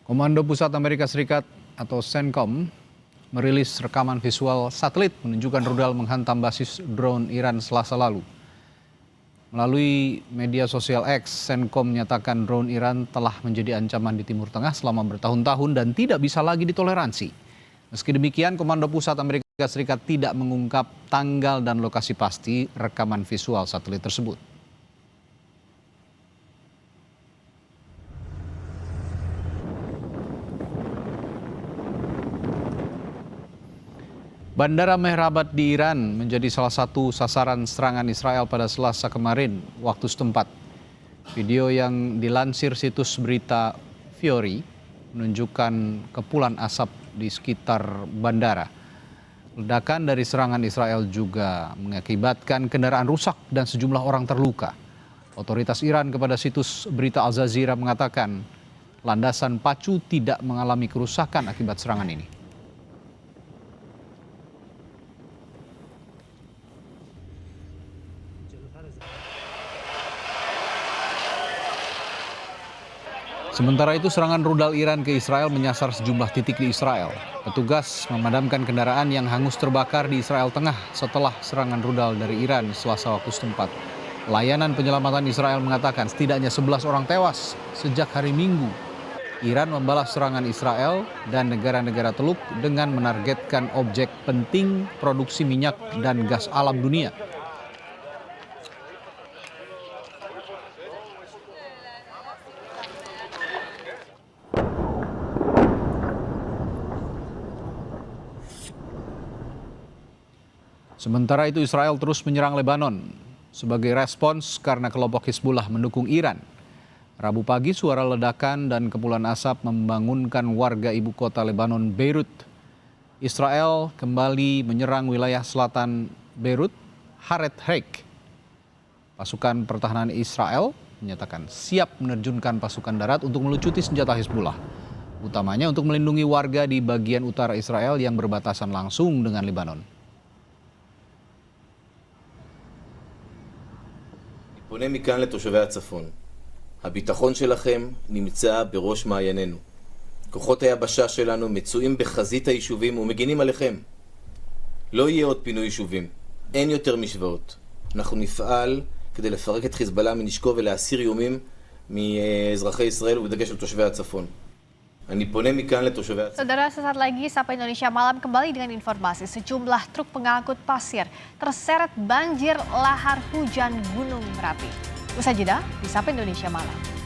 Komando Pusat Amerika Serikat atau CENTCOM merilis rekaman visual satelit menunjukkan rudal menghantam basis drone Iran Selasa lalu. Melalui media sosial X, CENTCOM menyatakan drone Iran telah menjadi ancaman di Timur Tengah selama bertahun-tahun dan tidak bisa lagi ditoleransi. Meski demikian, Komando Pusat Amerika Serikat tidak mengungkap tanggal dan lokasi pasti rekaman visual satelit tersebut. Bandara Mehrabad di Iran menjadi salah satu sasaran serangan Israel pada Selasa kemarin waktu setempat. Video yang dilansir situs berita Fiori menunjukkan kepulan asap di sekitar bandara. Ledakan dari serangan Israel juga mengakibatkan kendaraan rusak dan sejumlah orang terluka. Otoritas Iran kepada situs berita Al Jazeera mengatakan landasan pacu tidak mengalami kerusakan akibat serangan ini. Sementara itu, serangan rudal Iran ke Israel menyasar sejumlah titik di Israel. Petugas memadamkan kendaraan yang hangus terbakar di Israel Tengah setelah serangan rudal dari Iran Selasa waktu setempat. Layanan penyelamatan Israel mengatakan setidaknya 11 orang tewas sejak hari Minggu. Iran membalas serangan Israel dan negara-negara Teluk dengan menargetkan objek penting produksi minyak dan gas alam dunia. Sementara itu, Israel terus menyerang Lebanon sebagai respons karena kelompok Hizbullah mendukung Iran. Rabu pagi, suara ledakan dan kepulan asap membangunkan warga ibu kota Lebanon, Beirut. Israel kembali menyerang wilayah selatan Beirut, Haret Haik. Pasukan pertahanan Israel menyatakan siap menerjunkan pasukan darat untuk melucuti senjata Hizbullah, utamanya untuk melindungi warga di bagian utara Israel yang berbatasan langsung dengan Lebanon. פונה מכאן לתושבי הצפון. הביטחון שלכם נמצא בראש מעיינינו. כוחות היבשה שלנו מצויים בחזית היישובים ומגינים עליכם. לא יהיה עוד פינוי יישובים. אין יותר משוואות. אנחנו נפעל כדי לפרק את חיזבאללה מנשקו ולהסיר איומים מאזרחי ישראל ובדגש על תושבי הצפון. אני פונה מכאן לתושבי הצפון. Saudara, sesaat lagi Sapa Indonesia Malam kembali dengan informasi sejumlah truk pengangkut pasir terseret banjir lahar hujan Gunung Merapi. Usai jeda di Sapa Indonesia Malam.